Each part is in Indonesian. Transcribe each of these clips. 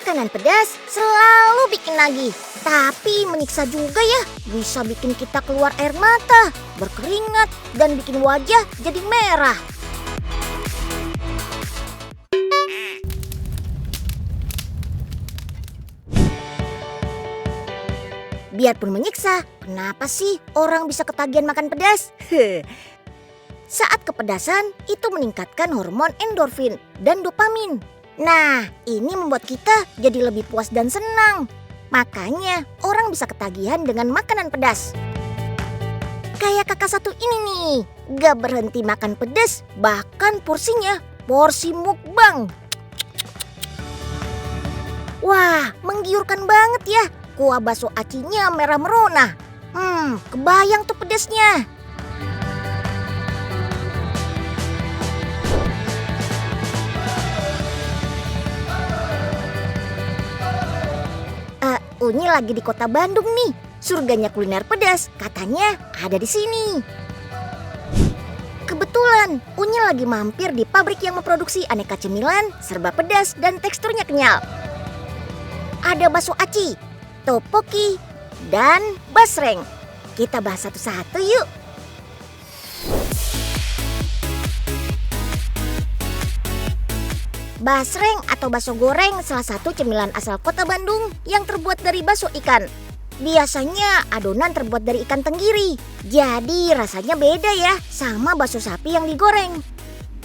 Makanan pedas selalu bikin nagih, tapi menyiksa juga ya. Bisa bikin kita keluar air mata, berkeringat, dan bikin wajah jadi merah. Biarpun menyiksa, kenapa sih orang bisa ketagihan makan pedas? Saat kepedasan, itu meningkatkan hormon endorfin dan dopamin. Nah, ini membuat kita jadi lebih puas dan senang. Makanya, orang bisa ketagihan dengan makanan pedas. Kayak kakak satu ini nih, gak berhenti makan pedas, bahkan porsinya porsi mukbang. Wah, menggiurkan banget ya. Kuah bakso acinya merah merona. Kebayang tuh pedasnya. Unyi lagi di kota Bandung nih. Surganya kuliner pedas, katanya ada di sini. Kebetulan, Unyi lagi mampir di pabrik yang memproduksi aneka cemilan, serba pedas dan teksturnya kenyal. Ada bakso aci, topoki, dan basreng. Kita bahas satu-satu yuk. Basreng atau bakso goreng salah satu cemilan asal kota Bandung yang terbuat dari bakso ikan. Biasanya adonan terbuat dari ikan tenggiri, jadi rasanya beda ya sama bakso sapi yang digoreng.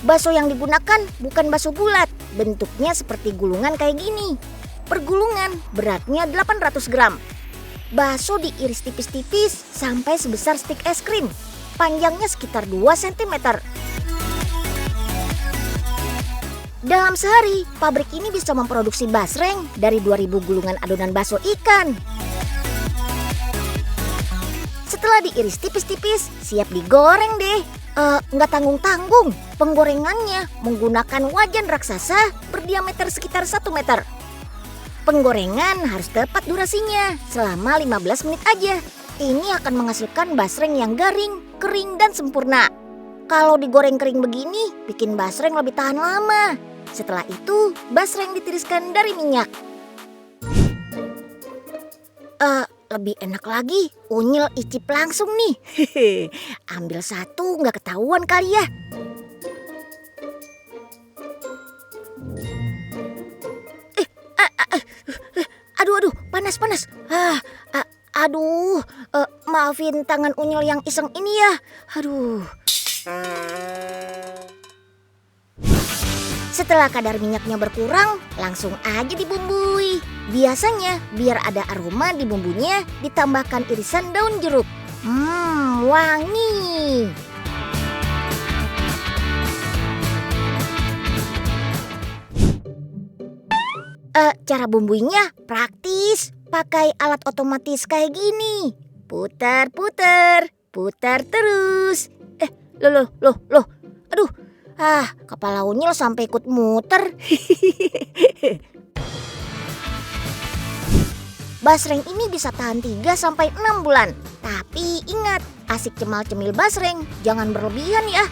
Bakso yang digunakan bukan bakso bulat, bentuknya seperti gulungan kayak gini. Per gulungan beratnya 800 gram. Bakso diiris tipis-tipis sampai sebesar stik es krim. Panjangnya sekitar 2 cm. Dalam sehari, pabrik ini bisa memproduksi basreng dari 2000 gulungan adonan bakso ikan. Setelah diiris tipis-tipis, siap digoreng deh. Nggak tanggung-tanggung, penggorengannya menggunakan wajan raksasa berdiameter sekitar 1 meter. Penggorengan harus tepat durasinya, selama 15 menit aja. Ini akan menghasilkan basreng yang garing, kering, dan sempurna. Kalau digoreng kering begini, bikin basreng lebih tahan lama. Setelah itu, basreng ditiriskan dari minyak. Lebih enak lagi, Unyil icip langsung nih. Ambil satu nggak ketahuan kali ya. Aduh, panas. Maafin tangan Unyil yang iseng ini ya. Aduh. Setelah kadar minyaknya berkurang, langsung aja dibumbui. Biasanya biar ada aroma di bumbunya ditambahkan irisan daun jeruk. Wangi. Cara bumbuinya praktis, pakai alat otomatis kayak gini. Putar terus. Loh. Aduh. Kepala Unyil sampai ikut muter. Basreng ini bisa tahan 3-6 bulan. Tapi ingat, asik cemal-cemil basreng, jangan berlebihan ya.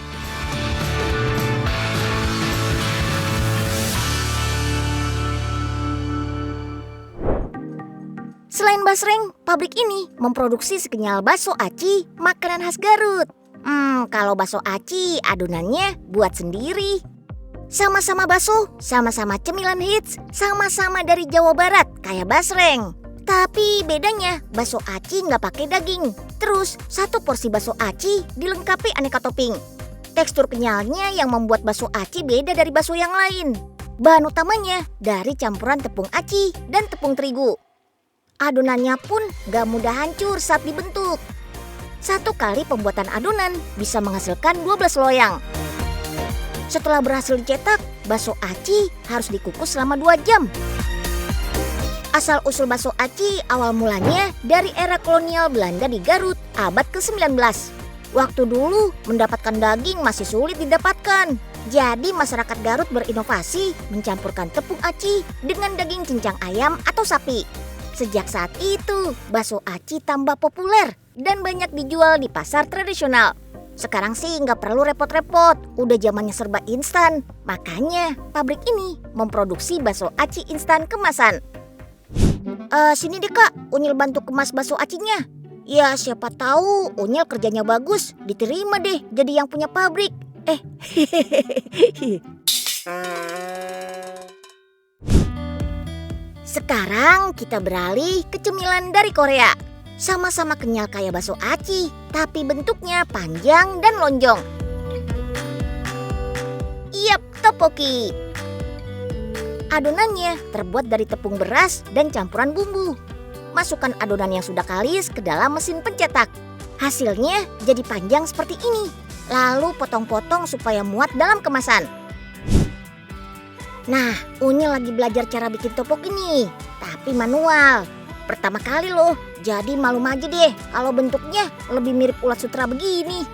Selain basreng, pabrik ini memproduksi sekenyal bakso aci, makanan khas Garut. Kalau bakso aci, adonannya buat sendiri. Sama-sama bakso, sama-sama cemilan hits, sama-sama dari Jawa Barat, kayak basreng. Tapi bedanya, bakso aci nggak pakai daging. Terus, satu porsi bakso aci dilengkapi aneka topping. Tekstur kenyalnya yang membuat bakso aci beda dari bakso yang lain. Bahan utamanya dari campuran tepung aci dan tepung terigu. Adonannya pun nggak mudah hancur saat dibentuk. Satu kali pembuatan adonan bisa menghasilkan 12 loyang. Setelah berhasil dicetak, bakso aci harus dikukus selama 2 jam. Asal-usul bakso aci awal mulanya dari era kolonial Belanda di Garut abad ke-19. Waktu dulu mendapatkan daging masih sulit didapatkan. Jadi masyarakat Garut berinovasi mencampurkan tepung aci dengan daging cincang ayam atau sapi. Sejak saat itu, bakso aci tambah populer dan banyak dijual di pasar tradisional. Sekarang sih nggak perlu repot-repot, udah zamannya serba instan. Makanya pabrik ini memproduksi bakso aci instan kemasan. Sini deh kak, Unyil bantu kemas bakso acinya. Ya siapa tahu Unyil kerjanya bagus, diterima deh jadi yang punya pabrik. Sekarang kita beralih ke cemilan dari Korea. Sama-sama kenyal kayak bakso aci, tapi bentuknya panjang dan lonjong. Yap, tteokbokki. Adonannya terbuat dari tepung beras dan campuran bumbu. Masukkan adonan yang sudah kalis ke dalam mesin pencetak. Hasilnya jadi panjang seperti ini. Lalu potong-potong supaya muat dalam kemasan. Nah, Unyil lagi belajar cara bikin tteokbokki nih, tapi manual. Pertama kali loh, jadi malum aja deh kalau bentuknya lebih mirip ulat sutra begini.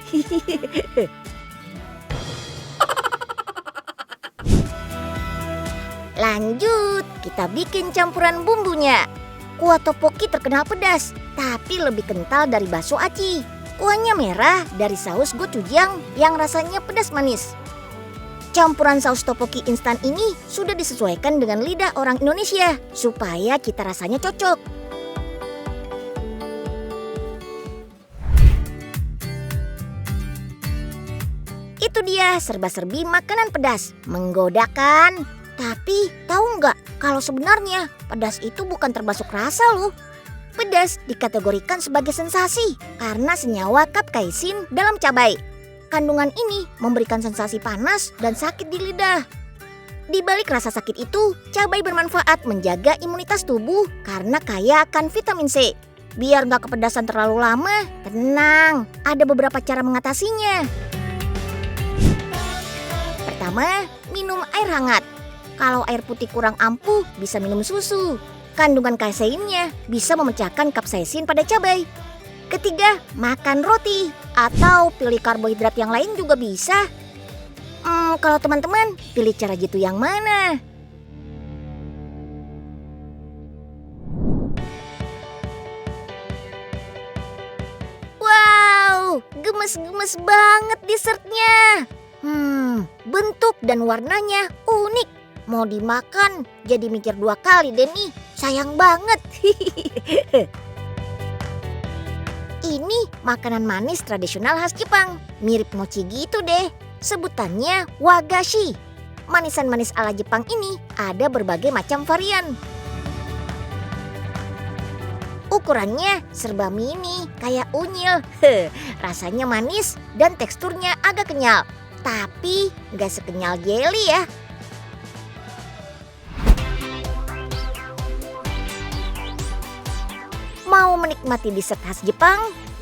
Lanjut, kita bikin campuran bumbunya. Kuah tteokbokki terkenal pedas, tapi lebih kental dari bakso aci. Kuahnya merah dari saus gochujang yang rasanya pedas manis. Campuran saus tteokbokki instan ini sudah disesuaikan dengan lidah orang Indonesia supaya cita rasanya cocok. Itu dia serba-serbi makanan pedas, menggodakan. Tapi tahu nggak kalau sebenarnya pedas itu bukan termasuk rasa loh. Pedas dikategorikan sebagai sensasi karena senyawa kapsaisin dalam cabai. Kandungan ini memberikan sensasi panas dan sakit di lidah. Di balik rasa sakit itu, cabai bermanfaat menjaga imunitas tubuh karena kaya akan vitamin C. Biar nggak kepedasan terlalu lama, tenang, ada beberapa cara mengatasinya. Pertama, minum air hangat. Kalau air putih kurang ampuh, bisa minum susu. Kandungan kaseinnya bisa memecahkan kapsaisin pada cabai. Ketiga, makan roti atau pilih karbohidrat yang lain juga bisa. Kalau teman-teman pilih cara gitu yang mana? Wow, gemes-gemes banget dessertnya. Bentuk dan warnanya unik. Mau dimakan jadi mikir 2 kali deh nih. Sayang banget. Ini makanan manis tradisional khas Jepang. Mirip mochi gitu deh. Sebutannya wagashi. Manisan manis ala Jepang ini ada berbagai macam varian. Ukurannya serba mini kayak unyil. Rasanya manis dan teksturnya agak kenyal. Tapi nggak sekenyal jelly ya. Mau menikmati dessert khas Jepang?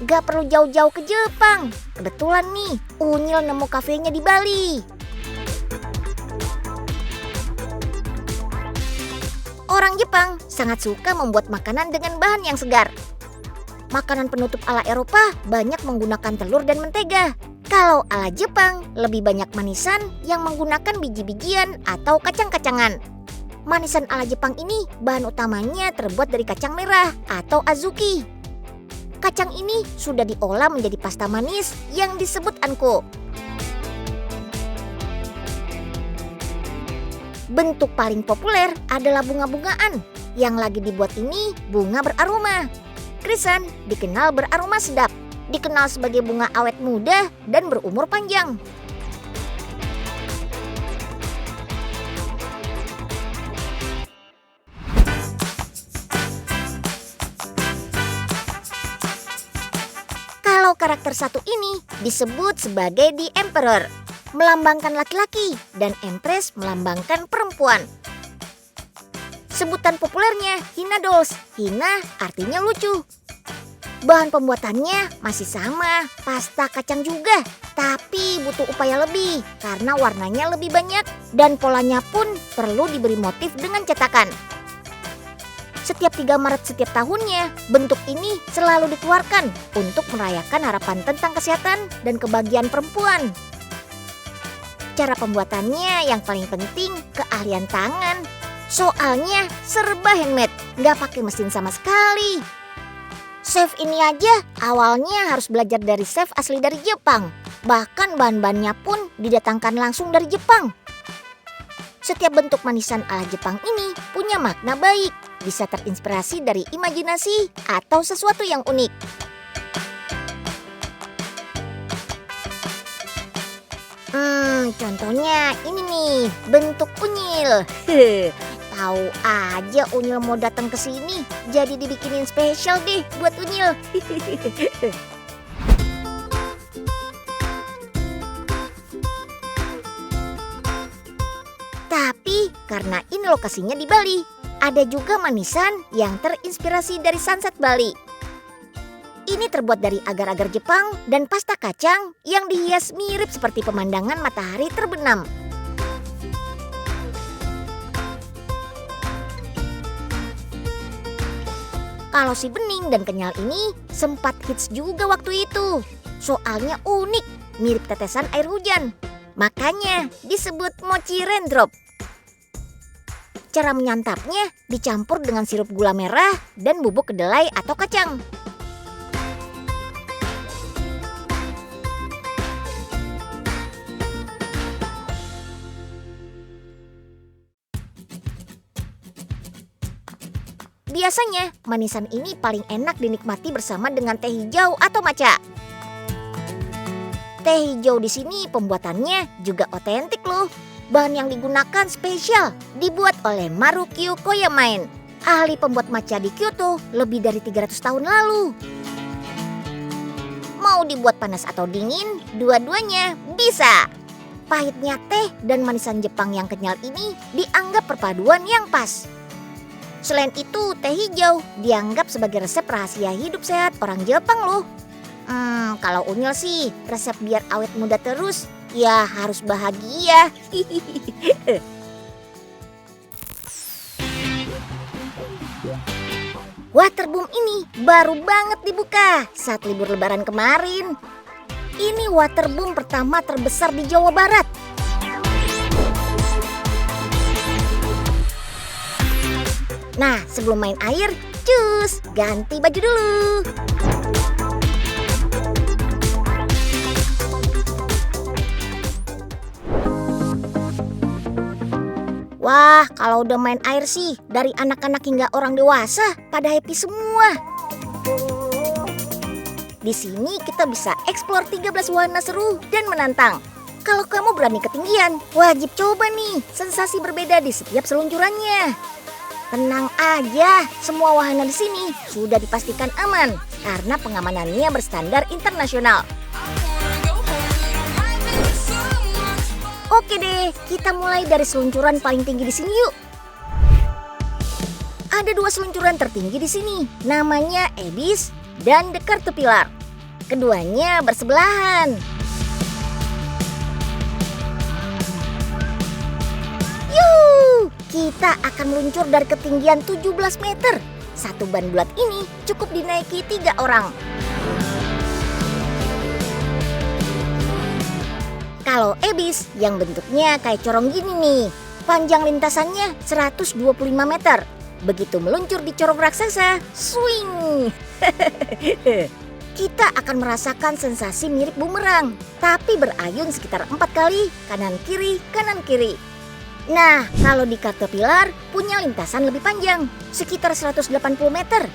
Gak perlu jauh-jauh ke Jepang. Kebetulan nih, Unyil nemu kafenya di Bali. Orang Jepang sangat suka membuat makanan dengan bahan yang segar. Makanan penutup ala Eropa banyak menggunakan telur dan mentega. Kalau ala Jepang lebih banyak manisan yang menggunakan biji-bijian atau kacang-kacangan. Manisan ala Jepang ini bahan utamanya terbuat dari kacang merah atau azuki. Kacang ini sudah diolah menjadi pasta manis yang disebut anko. Bentuk paling populer adalah bunga-bungaan. Yang lagi dibuat ini bunga beraroma. Krisan dikenal beraroma sedap. Dikenal sebagai bunga awet muda dan berumur panjang. Kalau karakter satu ini disebut sebagai The Emperor, melambangkan laki-laki, dan Empress melambangkan perempuan. Sebutan populernya Hina Dolls. Hina artinya lucu. Bahan pembuatannya masih sama, pasta kacang juga, tapi butuh upaya lebih karena warnanya lebih banyak dan polanya pun perlu diberi motif dengan cetakan. Setiap 3 Maret setiap tahunnya, bentuk ini selalu dikeluarkan untuk merayakan harapan tentang kesehatan dan kebahagiaan perempuan. Cara pembuatannya yang paling penting keahlian tangan. Soalnya serba handmade, nggak pakai mesin sama sekali. Chef ini aja awalnya harus belajar dari chef asli dari Jepang. Bahkan bahan-bahannya pun didatangkan langsung dari Jepang. Setiap bentuk manisan ala Jepang ini punya makna baik, bisa terinspirasi dari imajinasi atau sesuatu yang unik. Contohnya ini nih, bentuk unyil. Tahu aja unyil mau datang ke sini, jadi dibikinin spesial deh buat unyil. Tapi karena ini lokasinya di Bali, ada juga manisan yang terinspirasi dari sunset Bali. Ini terbuat dari agar-agar Jepang dan pasta kacang yang dihias mirip seperti pemandangan matahari terbenam. Kalau si bening dan kenyal ini sempat hits juga waktu itu. Soalnya unik, mirip tetesan air hujan. Makanya disebut mochi raindrop. Cara menyantapnya dicampur dengan sirup gula merah dan bubuk kedelai atau kacang. Biasanya manisan ini paling enak dinikmati bersama dengan teh hijau atau matcha. Teh hijau di sini pembuatannya juga otentik loh. Bahan yang digunakan spesial, dibuat oleh Marukyu Koyamaen, ahli pembuat matcha di Kyoto lebih dari 300 tahun lalu. Mau dibuat panas atau dingin, dua-duanya bisa. Pahitnya teh dan manisan Jepang yang kenyal ini dianggap perpaduan yang pas. Selain itu, teh hijau dianggap sebagai resep rahasia hidup sehat orang Jepang loh. Kalau unyil sih, resep biar awet muda terus, ya harus bahagia. Waterboom ini baru banget dibuka saat libur lebaran kemarin. Ini waterboom pertama terbesar di Jawa Barat. Nah, sebelum main air, cus, ganti baju dulu. Wah, kalau udah main air sih, dari anak-anak hingga orang dewasa pada happy semua. Di sini kita bisa eksplor 13 wahana seru dan menantang. Kalau kamu berani ketinggian, wajib coba nih sensasi berbeda di setiap seluncurannya. Tenang aja, semua wahana di sini sudah dipastikan aman karena pengamanannya berstandar internasional. Oke deh, kita mulai dari seluncuran paling tinggi di sini yuk. Ada 2 seluncuran tertinggi di sini, namanya Abyss dan The Caterpillar. Keduanya bersebelahan. Kita akan meluncur dari ketinggian 17 meter. Satu ban bulat ini cukup dinaiki 3 orang. Kalau Abyss yang bentuknya kayak corong gini nih, panjang lintasannya 125 meter. Begitu meluncur di corong raksasa, swing. Kita akan merasakan sensasi mirip bumerang, tapi berayun sekitar 4 kali, kanan kiri, kanan kiri. Nah, kalau di Caterpillar punya lintasan lebih panjang, sekitar 180 meter.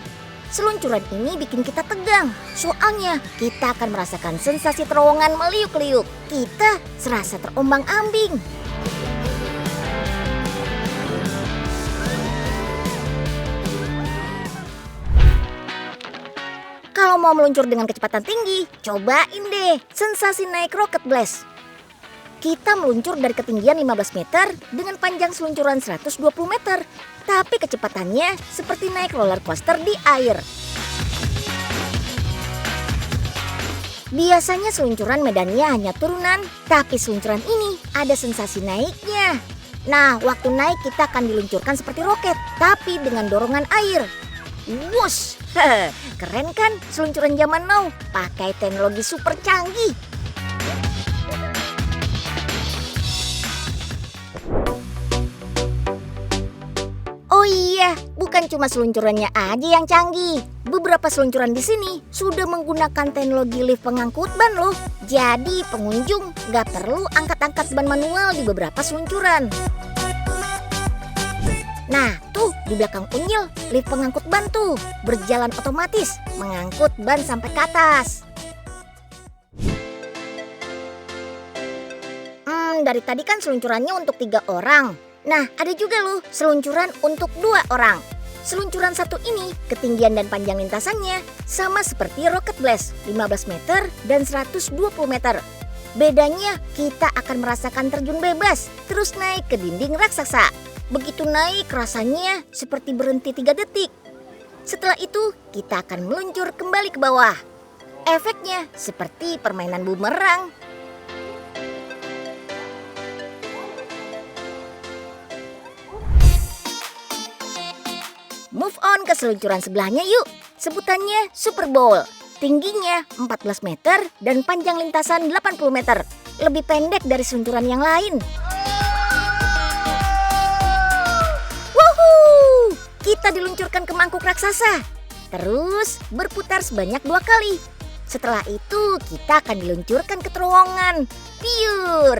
Seluncuran ini bikin kita tegang, soalnya kita akan merasakan sensasi terowongan meliuk-liuk. Kita serasa terombang-ambing. Kalau mau meluncur dengan kecepatan tinggi, cobain deh sensasi naik Rocket Blast. Kita meluncur dari ketinggian 15 meter dengan panjang seluncuran 120 meter. Tapi kecepatannya seperti naik roller coaster di air. Biasanya seluncuran medannya hanya turunan, tapi seluncuran ini ada sensasi naiknya. Nah, waktu naik kita akan diluncurkan seperti roket, tapi dengan dorongan air. Wush, keren kan seluncuran zaman now, pakai teknologi super canggih. Oh iya, bukan bukan cuma seluncurannya aja yang canggih. Beberapa seluncuran di sini sudah menggunakan teknologi lift pengangkut ban loh. Jadi pengunjung nggak perlu angkat-angkat ban manual di beberapa seluncuran. Nah, tuh di belakang Unyil, lift pengangkut ban tuh berjalan otomatis, mengangkut ban sampai ke atas. Dari tadi kan seluncurannya untuk 3 orang. Nah, ada juga loh seluncuran untuk 2 orang. Seluncuran satu ini ketinggian dan panjang lintasannya sama seperti Rocket Blast, 15 meter dan 120 meter. Bedanya kita akan merasakan terjun bebas, terus naik ke dinding raksasa. Begitu naik rasanya seperti berhenti 3 detik. Setelah itu kita akan meluncur kembali ke bawah. Efeknya seperti permainan bumerang. Move on ke seluncuran sebelahnya yuk. Sebutannya Super Bowl. Tingginya 14 meter dan panjang lintasan 80 meter. Lebih pendek dari seluncuran yang lain. Woohoo! Kita diluncurkan ke mangkuk raksasa. Terus berputar sebanyak 2 kali. Setelah itu kita akan diluncurkan ke terowongan. Piur.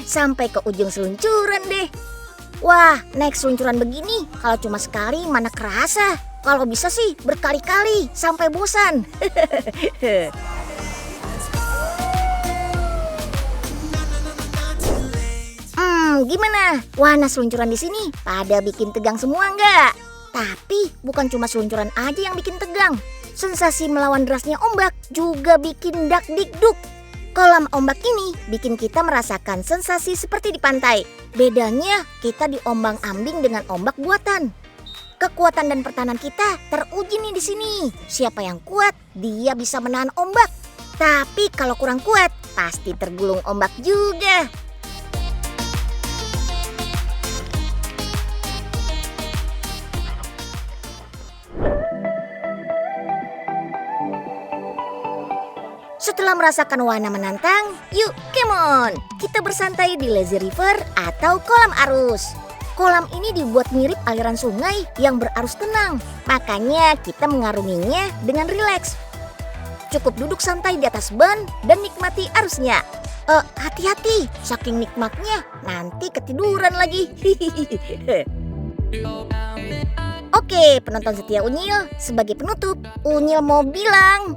Sampai ke ujung seluncuran deh. Wah, naik seluncuran begini kalau cuma sekali mana kerasa. Kalau bisa sih berkali-kali sampai bosan. Gimana? Wahana seluncuran di sini pada bikin tegang semua nggak? Tapi bukan cuma seluncuran aja yang bikin tegang. Sensasi melawan derasnya ombak juga bikin dak-dik-duk. Kolam ombak ini bikin kita merasakan sensasi seperti di pantai. Bedanya kita diombang-ambing dengan ombak buatan. Kekuatan dan pertahanan kita teruji nih di sini. Siapa yang kuat, dia bisa menahan ombak. Tapi kalau kurang kuat, pasti tergulung ombak juga. Setelah merasakan wahana menantang, yuk come on! Kita bersantai di lazy river atau kolam arus. Kolam ini dibuat mirip aliran sungai yang berarus tenang. Makanya kita mengarunginya dengan rileks. Cukup duduk santai di atas ban dan nikmati arusnya. Hati-hati, saking nikmatnya nanti ketiduran lagi. Oke, penonton setia Unyil, sebagai penutup, Unyil mau bilang...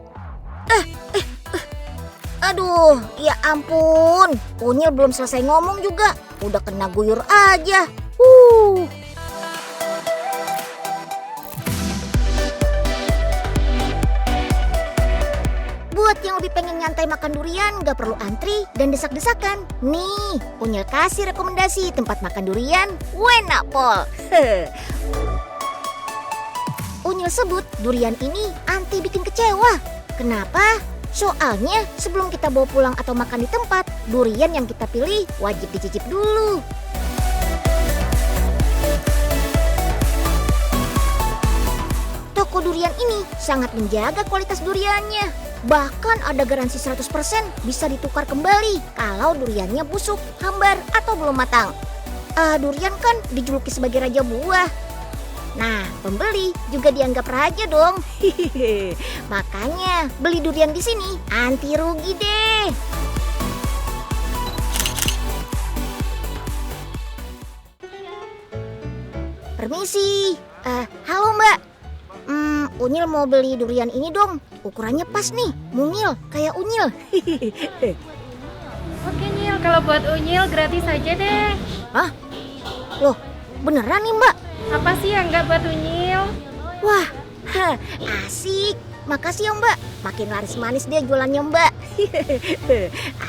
Aduh, ya ampun. Unyil belum selesai ngomong juga. Udah kena guyur aja. Buat yang lebih pengen nyantai makan durian, gak perlu antri dan desak-desakan. Nih, Unyil kasih rekomendasi tempat makan durian, Wenapol. Unyil sebut durian ini anti bikin kecewa. Kenapa? Soalnya sebelum kita bawa pulang atau makan di tempat, durian yang kita pilih wajib dicicip dulu. Toko durian ini sangat menjaga kualitas duriannya. Bahkan ada garansi 100% bisa ditukar kembali kalau duriannya busuk, hambar, atau belum matang. Durian kan dijuluki sebagai raja buah. Nah, pembeli juga dianggap raja dong. Makanya beli durian di sini anti rugi deh. Permisi. Halo Mbak. Unyil mau beli durian ini dong. Ukurannya pas nih, mungil kayak Unyil. Oke Nyil, kalau buat Unyil gratis aja deh. Hah? Loh, beneran nih Mbak? Apa sih yang nggak buat Unyil? Wah, asik. Makasih ya Mbak. Makin laris manis dia jualannya Mbak.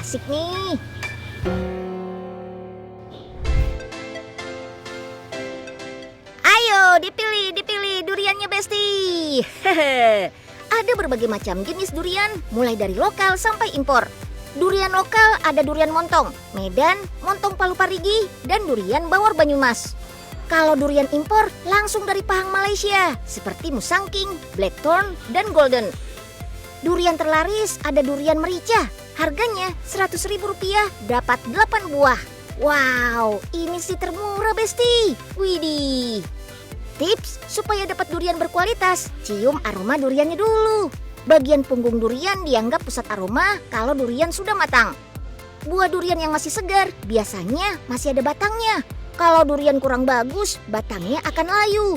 Asik nih. Ayo dipilih duriannya Besti. Ada berbagai macam jenis durian, mulai dari lokal sampai impor. Durian lokal ada durian montong, Medan, montong Palu Parigi, dan durian Bawor Banyumas. Kalau durian impor langsung dari Pahang Malaysia, seperti Musangking, Blackthorn, dan Golden. Durian terlaris ada durian merica, harganya Rp100.000 dapat 8 buah. Wow, ini sih termurah Besti. Widih. Tips supaya dapat durian berkualitas, cium aroma duriannya dulu. Bagian punggung durian dianggap pusat aroma kalau durian sudah matang. Buah durian yang masih segar biasanya masih ada batangnya. Kalau durian kurang bagus, batangnya akan layu.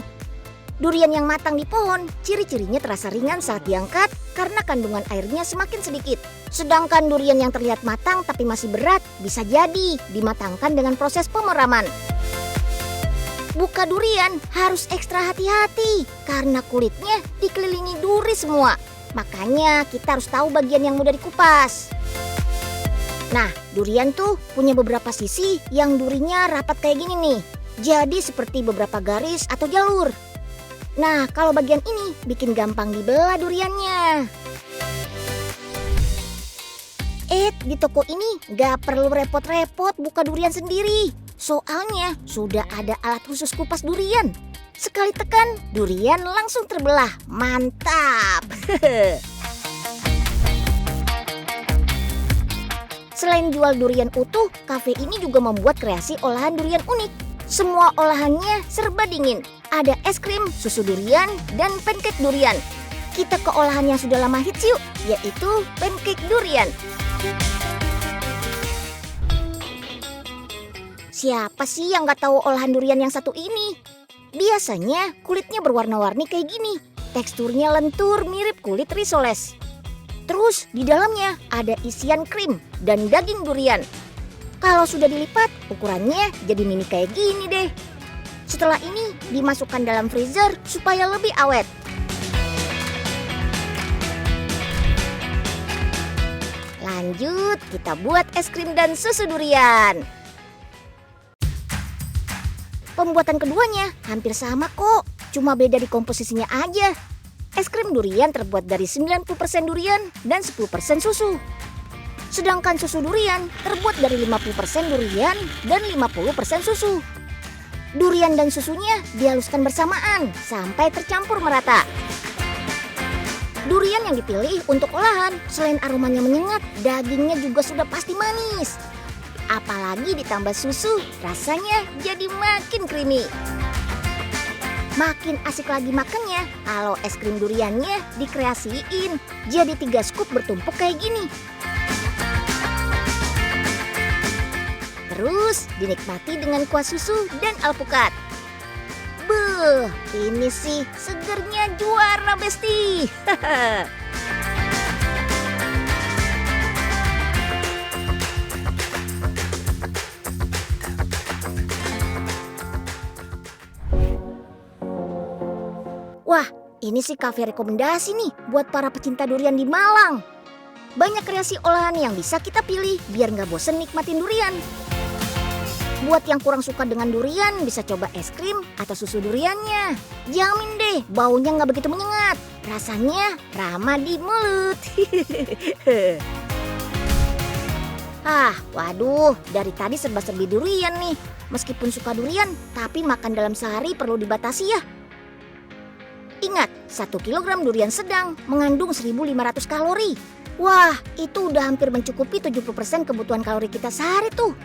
Durian yang matang di pohon, ciri-cirinya terasa ringan saat diangkat karena kandungan airnya semakin sedikit. Sedangkan durian yang terlihat matang tapi masih berat bisa jadi dimatangkan dengan proses pemeraman. Buka durian harus ekstra hati-hati karena kulitnya dikelilingi duri semua. Makanya kita harus tahu bagian yang mudah dikupas. Nah, durian tuh punya beberapa sisi yang durinya rapat kayak gini nih. Jadi seperti beberapa garis atau jalur. Nah, kalau bagian ini bikin gampang dibelah duriannya. Di toko ini gak perlu repot-repot buka durian sendiri. Soalnya sudah ada alat khusus kupas durian. Sekali tekan, durian langsung terbelah. Mantap! Selain jual durian utuh, kafe ini juga membuat kreasi olahan durian unik. Semua olahannya serba dingin. Ada es krim, susu durian, dan pancake durian. Kita ke olahan yang sudah lama hits yuk, yaitu pancake durian. Siapa sih yang gak tahu olahan durian yang satu ini? Biasanya kulitnya berwarna-warni kayak gini. Teksturnya lentur mirip kulit risoles. Terus di dalamnya ada isian krim dan daging durian. Kalau sudah dilipat, ukurannya jadi mini kayak gini deh. Setelah ini dimasukkan dalam freezer supaya lebih awet. Lanjut, kita buat es krim dan susu durian. Pembuatan keduanya hampir sama kok, cuma beda di komposisinya aja. Es krim durian terbuat dari 90% durian dan 10% susu. Sedangkan susu durian terbuat dari 50% durian dan 50% susu. Durian dan susunya dihaluskan bersamaan sampai tercampur merata. Durian yang dipilih untuk olahan selain aromanya menyengat, dagingnya juga sudah pasti manis. Apalagi ditambah susu, rasanya jadi makin creamy. Makin asik lagi makannya kalau es krim duriannya dikreasiin jadi 3 scoop bertumpuk kayak gini. Terus dinikmati dengan kuah susu dan alpukat. Beuh, ini sih segernya juara besti. Wah, ini sih kafe rekomendasi nih buat para pecinta durian di Malang. Banyak kreasi olahan yang bisa kita pilih biar nggak bosen nikmatin durian. Buat yang kurang suka dengan durian bisa coba es krim atau susu duriannya. Jamin deh baunya nggak begitu menyengat. Rasanya ramah di mulut. Waduh, dari tadi serba-serbi durian nih. Meskipun suka durian, tapi makan dalam sehari perlu dibatasi ya. Ingat, 1 kilogram durian sedang mengandung 1.500 kalori. Wah, itu udah hampir mencukupi 70% kebutuhan kalori kita sehari tuh.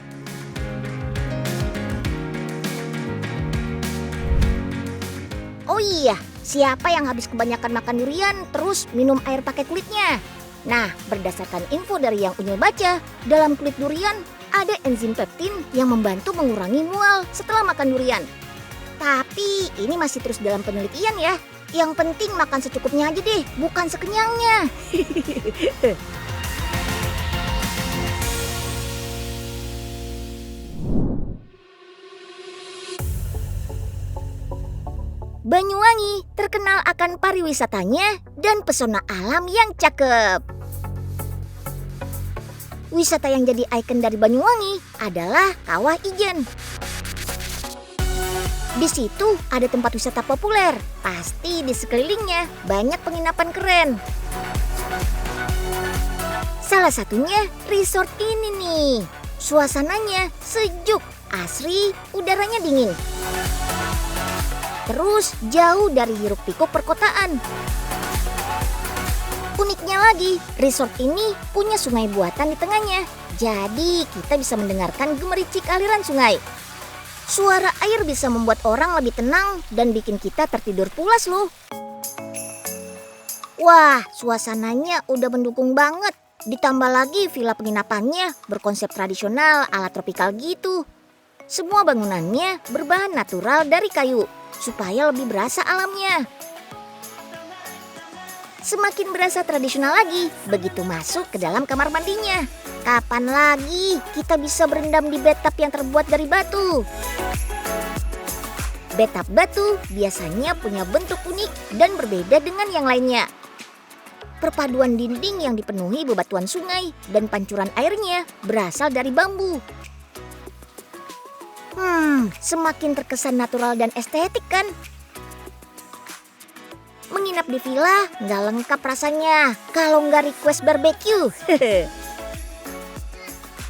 Oh iya, siapa yang habis kebanyakan makan durian terus minum air pakai kulitnya? Nah, berdasarkan info dari yang Unyil baca, dalam kulit durian ada enzim peptin yang membantu mengurangi mual setelah makan durian. Tapi ini masih terus dalam penelitian ya. Yang penting makan secukupnya aja deh, bukan sekenyangnya. Banyuwangi terkenal akan pariwisatanya dan pesona alam yang cakep. Wisata yang jadi ikon dari Banyuwangi adalah Kawah Ijen. Di situ ada tempat wisata populer, pasti di sekelilingnya banyak penginapan keren. Salah satunya resort ini nih. Suasananya sejuk, asri, udaranya dingin. Terus jauh dari hiruk-pikuk perkotaan. Uniknya lagi, resort ini punya sungai buatan di tengahnya. Jadi kita bisa mendengarkan gemericik aliran sungai. Suara Air bisa membuat orang lebih tenang dan bikin kita tertidur pulas loh. Wah, suasananya udah mendukung banget. Ditambah lagi villa penginapannya berkonsep tradisional ala tropikal gitu. Semua bangunannya berbahan natural dari kayu supaya lebih berasa alamnya. Semakin berasa tradisional lagi begitu masuk ke dalam kamar mandinya. Kapan lagi kita bisa berendam di bathtub yang terbuat dari batu? Bathtub batu biasanya punya bentuk unik dan berbeda dengan yang lainnya. Perpaduan dinding yang dipenuhi bebatuan sungai dan pancuran airnya berasal dari bambu. Semakin terkesan natural dan estetik kan? Menginap di villa nggak lengkap rasanya kalau nggak request barbeque.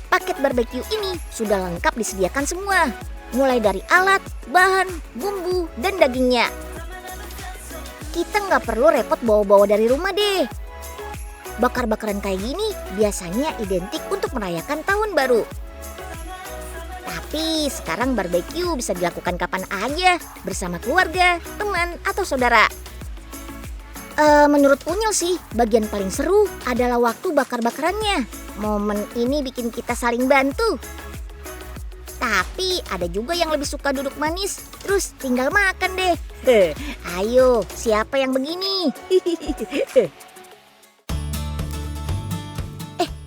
Paket barbeque ini sudah lengkap disediakan semua. Mulai dari alat, bahan, bumbu, dan dagingnya. Kita nggak perlu repot bawa-bawa dari rumah deh. Bakar-bakaran kayak gini biasanya identik untuk merayakan tahun baru. Tapi sekarang barbeque bisa dilakukan kapan aja bersama keluarga, teman, atau saudara. Menurut Unyil sih, bagian paling seru adalah waktu bakar-bakarannya. Momen ini bikin kita saling bantu. Tapi ada juga yang lebih suka duduk manis, terus tinggal makan deh. Ayo, siapa yang begini?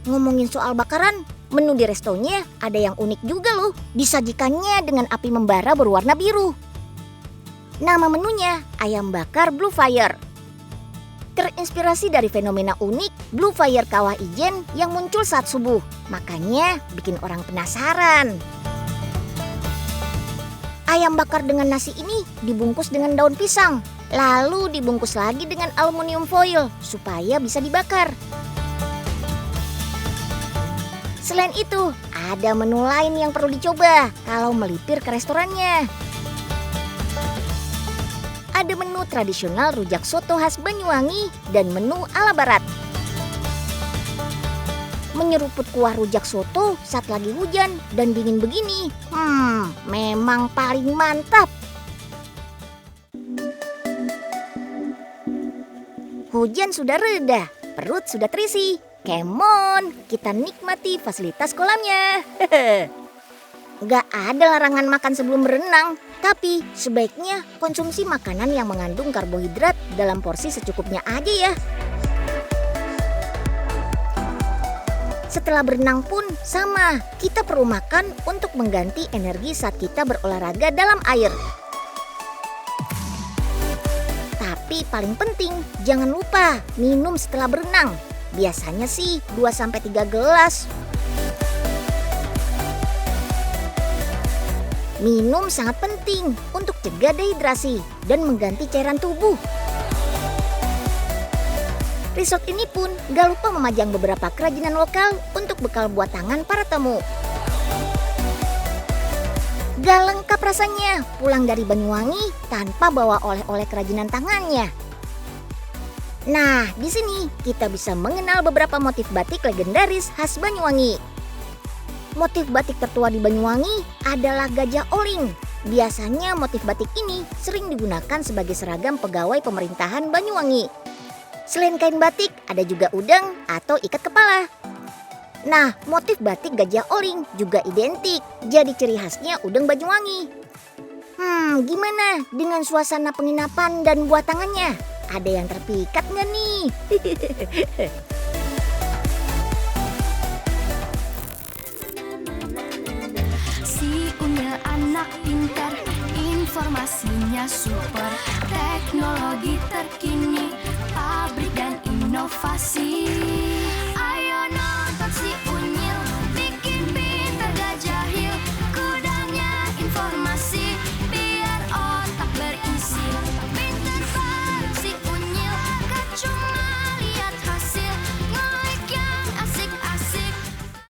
Ngomongin soal bakaran, menu di restonya ada yang unik juga loh. Disajikannya dengan api membara berwarna biru. Nama menunya ayam bakar Blue Fire. Terinspirasi dari fenomena unik Blue Fire Kawah Ijen yang muncul saat subuh. Makanya bikin orang penasaran. Ayam bakar dengan nasi ini dibungkus dengan daun pisang, lalu dibungkus lagi dengan aluminium foil supaya bisa dibakar. Selain itu, ada menu lain yang perlu dicoba kalau melipir ke restorannya. Ada menu tradisional rujak soto khas Banyuwangi dan menu ala barat. Menyeruput kuah rujak soto saat lagi hujan dan dingin begini, memang paling mantap. Hujan sudah reda, perut sudah terisi. Come on, kita nikmati fasilitas kolamnya. Gak ada larangan makan sebelum berenang, tapi sebaiknya konsumsi makanan yang mengandung karbohidrat dalam porsi secukupnya aja ya. Setelah berenang pun sama, kita perlu makan untuk mengganti energi saat kita berolahraga dalam air. Tapi paling penting, jangan lupa minum setelah berenang. Biasanya sih 2-3 gelas. Minum sangat penting untuk cegah dehidrasi dan mengganti cairan tubuh. Resort ini pun gak lupa memajang beberapa kerajinan lokal untuk bekal buat tangan para tamu. Gak lengkap rasanya pulang dari Banyuwangi tanpa bawa oleh-oleh kerajinan tangannya. Nah, di sini kita bisa mengenal beberapa motif batik legendaris khas Banyuwangi. Motif batik tertua di Banyuwangi adalah gajah oling. Biasanya motif batik ini sering digunakan sebagai seragam pegawai pemerintahan Banyuwangi. Selain kain batik, ada juga udang atau ikat kepala. Nah, motif batik gajah oling juga identik, jadi ciri khasnya udang Banyuwangi. Gimana dengan suasana penginapan dan buah tangannya? Ada yang terpikat nggak nih? Si Unyil anak pintar, informasinya super, teknologi terkini, pabrik dan inovasi.